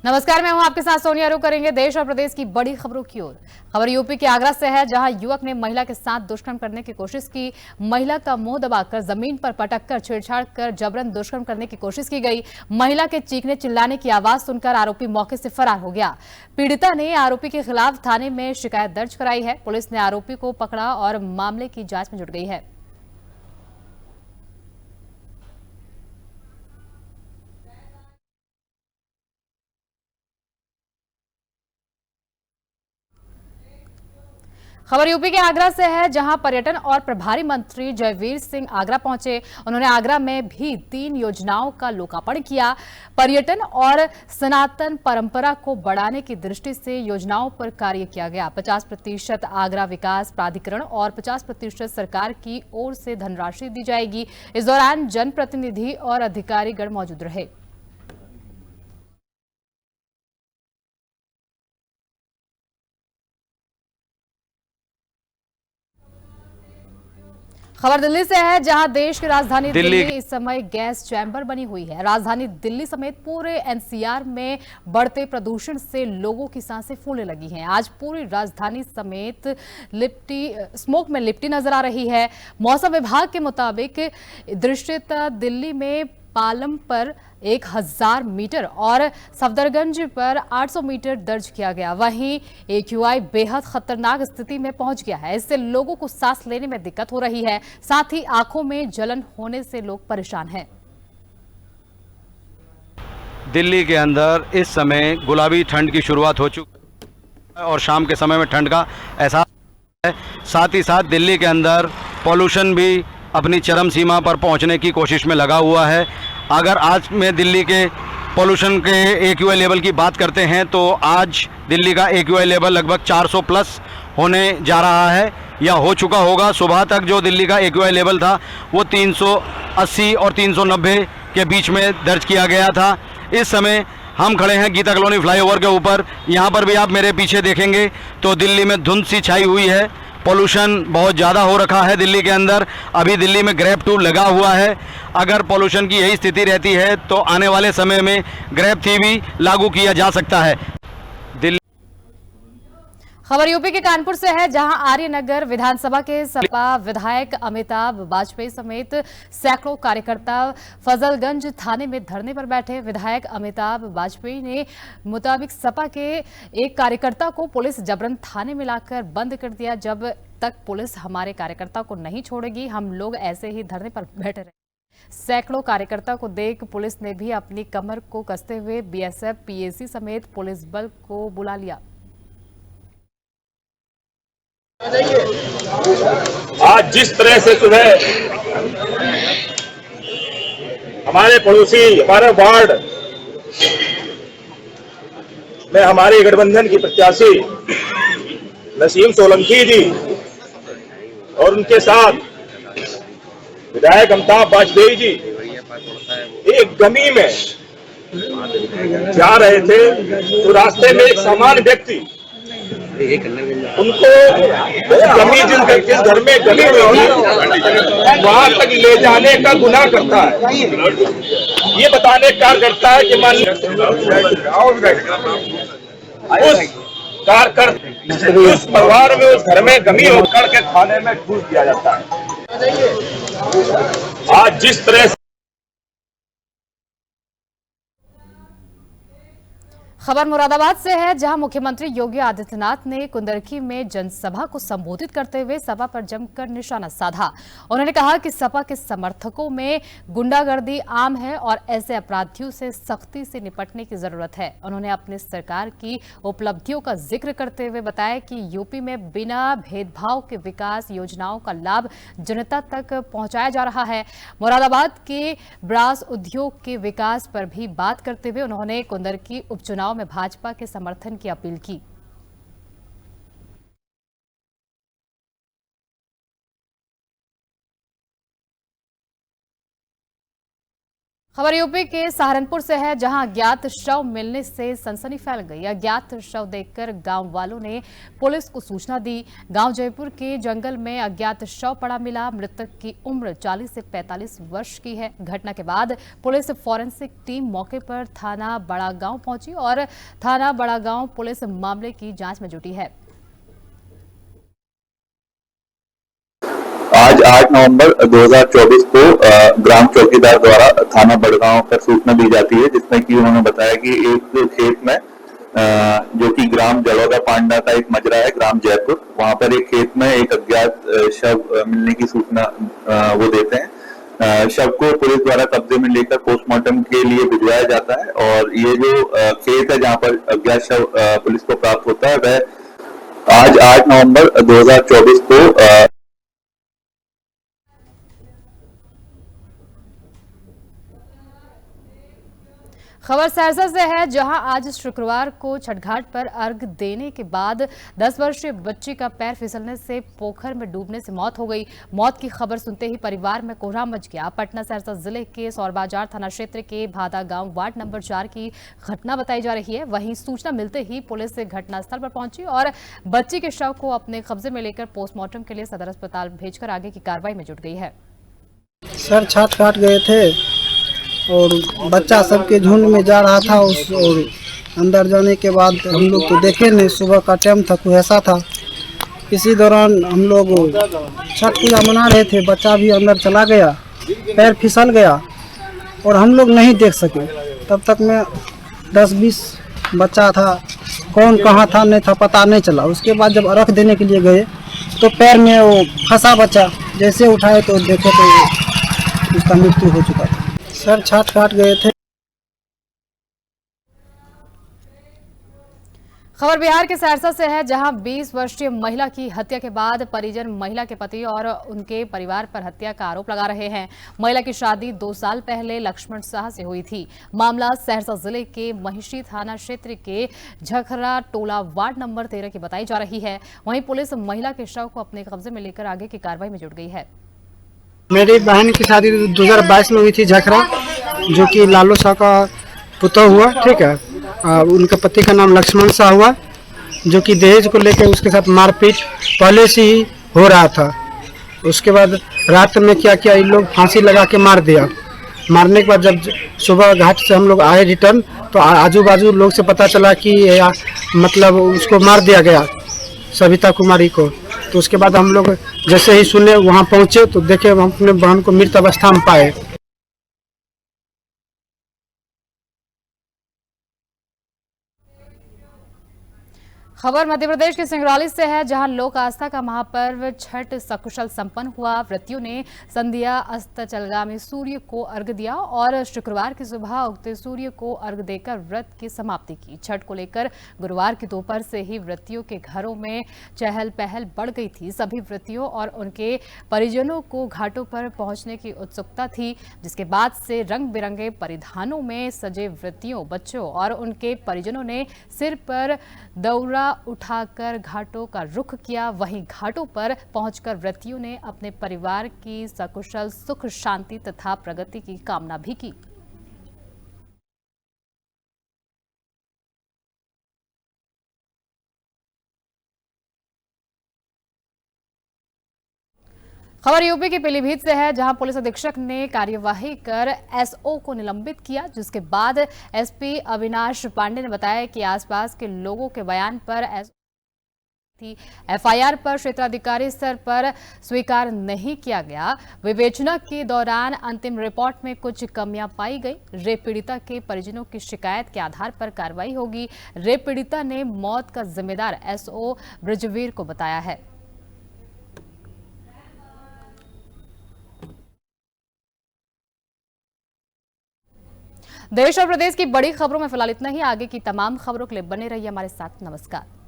नमस्कार, मैं हूं आपके साथ सोनिया। रुक करेंगे देश और प्रदेश की बड़ी खबरों की ओर। खबर यूपी के आगरा से है, जहां युवक ने महिला के साथ दुष्कर्म करने की कोशिश की। महिला का मुंह दबाकर जमीन पर पटककर छेड़छाड़ कर जबरन दुष्कर्म करने की कोशिश की गई। महिला के चीखने चिल्लाने की आवाज सुनकर आरोपी मौके से फरार हो गया। पीड़िता ने आरोपी के खिलाफ थाने में शिकायत दर्ज कराई है। पुलिस ने आरोपी को पकड़ा और मामले की जांच में जुट गई है। खबर यूपी के आगरा से है, जहां पर्यटन और प्रभारी मंत्री जयवीर सिंह आगरा पहुंचे। उन्होंने आगरा में भी 3 योजनाओं का लोकार्पण किया। पर्यटन और सनातन परंपरा को बढ़ाने की दृष्टि से योजनाओं पर कार्य किया गया। 50% आगरा विकास प्राधिकरण और 50% सरकार की ओर से धनराशि दी जाएगी। इस दौरान जनप्रतिनिधि और अधिकारीगण मौजूद रहे। खबर दिल्ली से है, जहां देश की राजधानी दिल्ली इस समय गैस चैम्बर बनी हुई है। राजधानी दिल्ली समेत पूरे एनसीआर में बढ़ते प्रदूषण से लोगों की सांसें फूलने लगी हैं। आज पूरी राजधानी समेत स्मोक में लिपटी नजर आ रही है। मौसम विभाग के मुताबिक दृश्यता दिल्ली में पालम पर 1000 मीटर और सफदरगंज पर 800 मीटर दर्ज किया गया। वहीं AQI बेहद खतरनाक स्थिति में पहुंच गया है। इससे लोगों को सांस लेने में दिक्कत हो रही है। साथ ही आंखों में जलन होने से लोग परेशान हैं। दिल्ली के अंदर इस समय गुलाबी ठंड की शुरुआत हो चुकी है और शाम के समय में ठंड का एहसास है। साथ ही साथ दिल्ली के अंदर पॉल्यूशन भी अपनी चरम सीमा पर पहुंचने की कोशिश में लगा हुआ है। अगर आज में दिल्ली के पॉल्यूशन के AQI लेवल की बात करते हैं तो आज दिल्ली का AQI लेवल लगभग 400 प्लस होने जा रहा है या हो चुका होगा। सुबह तक जो दिल्ली का AQI लेवल था वो 380 और 390 के बीच में दर्ज किया गया था। इस समय हम खड़े हैं गीता कॉलोनी फ्लाईओवर के ऊपर। यहाँ पर भी आप मेरे पीछे देखेंगे तो दिल्ली में धुंध सी छाई हुई है। पॉल्यूशन बहुत ज़्यादा हो रखा है दिल्ली के अंदर। अभी दिल्ली में ग्रैब 2 लगा हुआ है। अगर पॉल्यूशन की यही स्थिति रहती है तो आने वाले समय में ग्रैब 3 भी लागू किया जा सकता है। खबर यूपी के कानपुर से है, जहां आर्यनगर विधानसभा के सपा विधायक अमिताभ वाजपेयी समेत सैकड़ों कार्यकर्ता फजलगंज थाने में धरने पर बैठे। विधायक अमिताभ वाजपेयी ने मुताबिक सपा के एक कार्यकर्ता को पुलिस जबरन थाने में लाकर बंद कर दिया। जब तक पुलिस हमारे कार्यकर्ता को नहीं छोड़ेगी, हम लोग ऐसे ही धरने पर बैठे रहे। सैकड़ों कार्यकर्ता को देख पुलिस ने भी अपनी कमर को कसते हुए BSF, PAC समेत पुलिस बल को बुला लिया। आज जिस तरह से सुबह हमारे पड़ोसी, हमारे वार्ड में हमारे गठबंधन की प्रत्याशी नसीम सोलंकी जी और उनके साथ विधायक अमिताभ वाजपेयी जी एक गमी में जा रहे थे तो रास्ते में एक सामान्य व्यक्ति उनको जिस घर में गली हुई थी वहां तक ले जाने का गुनाह करता है। ये बताने का करता है कि मान उस कार्यकर्ता उस परिवार में उस घर में गमी होकर के थाने में घूस दिया जाता है। आज जिस तरह से खबर मुरादाबाद से है, जहां मुख्यमंत्री योगी आदित्यनाथ ने कुंदरखी में जनसभा को संबोधित करते हुए सपा पर जमकर निशाना साधा। उन्होंने कहा कि सपा के समर्थकों में गुंडागर्दी आम है और ऐसे अपराधियों से सख्ती से निपटने की जरूरत है। उन्होंने अपनी सरकार की उपलब्धियों का जिक्र करते हुए बताया कि यूपी में बिना भेदभाव के विकास योजनाओं का लाभ जनता तक पहुंचाया जा रहा है। मुरादाबाद के ब्रास उद्योग के विकास पर भी बात करते हुए उन्होंने कुंदरखी उपचुनाव में भाजपा के समर्थन की अपील की। खबर यूपी के सहारनपुर से है, जहां अज्ञात शव मिलने से सनसनी फैल गई। अज्ञात शव देखकर गांव वालों ने पुलिस को सूचना दी। गांव जयपुर के जंगल में अज्ञात शव पड़ा मिला। मृतक की उम्र 40 से 45 वर्ष की है। घटना के बाद पुलिस फॉरेंसिक टीम मौके पर थाना बड़ागांव पहुंची और थाना बड़ागांव पुलिस मामले की जांच में जुटी है। आज 8 नवंबर 2024 को ग्राम चौकीदार द्वारा थाना बड़गांव पर सूचना दी जाती है, जिसमें कि उन्होंने बताया कि एक खेत में जो कि ग्राम जड़ोदा पांडा का एक मजरा है, ग्राम जयपुर, वहां पर एक खेत में एक अज्ञात शव मिलने की सूचना वो देते हैं। शव को पुलिस द्वारा कब्जे में लेकर पोस्टमार्टम के लिए भिजवाया जाता है और ये जो खेत है जहां पर अज्ञात शव पुलिस को प्राप्त होता है वह आज 8 नवंबर 2024 को खबर सहरसा से है, जहां आज शुक्रवार को छठघाट पर अर्घ देने के बाद 10 वर्षीय बच्ची का पैर फिसलने से पोखर में डूबने से मौत हो गई। मौत की खबर सुनते ही परिवार में कोहराम मच गया। पटना सहरसा जिले के सौर बाजार थाना क्षेत्र के भादा गांव वार्ड नंबर 4 की घटना बताई जा रही है। वहीं सूचना मिलते ही पुलिस घटनास्थल पर पहुंची और बच्ची के शव को अपने कब्जे में लेकर पोस्टमार्टम के लिए सदर अस्पताल भेजकर आगे की कार्रवाई में जुट गई है। सर छठ गए थे और बच्चा सबके झुंड में जा रहा था और अंदर जाने के बाद हम लोग तो देखे नहीं, सुबह का टाइम था, कुहैसा था। इसी दौरान हम लोग छठ पूजा मना रहे थे, बच्चा भी अंदर चला गया, पैर फिसल गया और हम लोग नहीं देख सके। तब तक में 10-20 बच्चा था, कौन कहाँ था नहीं था पता नहीं चला। उसके बाद जब अर्घ देने के लिए गए तो पैर में वो फंसा बच्चा, जैसे उठाए तो देखे तो उसका मृत्यु हो चुका था। सर छठ गए थे। खबर बिहार के सहरसा से है, जहां 20 वर्षीय महिला की हत्या के बाद परिजन महिला के पति और उनके परिवार पर हत्या का आरोप लगा रहे हैं। महिला की शादी 2 साल पहले लक्ष्मण शाह से हुई थी। मामला सहरसा जिले के महिषी थाना क्षेत्र के झखरा टोला वार्ड नंबर 13 की बताई जा रही है। वहीं पुलिस महिला के शव को अपने कब्जे में लेकर आगे की कार्रवाई में जुट गई है। मेरी बहन की शादी 2022 में हुई थी झखरा, जो कि लालू शाह का पुत्र हुआ, ठीक है। उनके पति का नाम लक्ष्मण शाह हुआ, जो कि दहेज को लेकर उसके साथ मारपीट पहले से ही हो रहा था। उसके बाद रात में क्या किया, इन लोग फांसी लगा के मार दिया। मारने के बाद जब सुबह घाट से हम लोग आए रिटर्न, तो आजू बाजू लोग से पता चला कि मतलब उसको मार दिया गया, सविता कुमारी को। तो उसके बाद हम लोग जैसे ही सुने वहां पहुंचे तो देखे हम अपने बहन को मृत अवस्था में पाए। खबर मध्य प्रदेश के सिंगरौली से है, जहां लोक आस्था का महापर्व छठ सकुशल संपन्न हुआ। व्रतियों ने संध्या अस्ताचलगामी सूर्य को अर्घ दिया और शुक्रवार की सुबह उगते सूर्य को अर्घ देकर व्रत की समाप्ति की। छठ को लेकर गुरुवार की दोपहर से ही व्रतियों के घरों में चहल पहल बढ़ गई थी। सभी व्रतियों और उनके परिजनों को घाटों पर पहुंचने की उत्सुकता थी, जिसके बाद से रंग बिरंगे परिधानों में सजे व्रतियों, बच्चों और उनके परिजनों ने सिर पर दौरा उठाकर घाटों का रुख किया। वहीं घाटों पर पहुंचकर व्रतियों ने अपने परिवार की सकुशल सुख शांति तथा प्रगति की कामना भी की। खबर यूपी के पीलीभीत से है, जहां पुलिस अधीक्षक ने कार्यवाही कर एसओ को निलंबित किया, जिसके बाद एसपी अविनाश पांडे ने बताया कि आसपास के लोगों के बयान पर एफआईआर पर क्षेत्राधिकारी स्तर पर स्वीकार नहीं किया गया। विवेचना के दौरान अंतिम रिपोर्ट में कुछ कमियां पाई गई। रेप पीड़िता के परिजनों की शिकायत के आधार पर कार्रवाई होगी। रेप पीड़िता ने मौत का जिम्मेदार एसओ ब्रजवीर को बताया है। देश और प्रदेश की बड़ी खबरों में फिलहाल इतना ही। आगे की तमाम खबरों के लिए बने रहिए हमारे साथ। नमस्कार।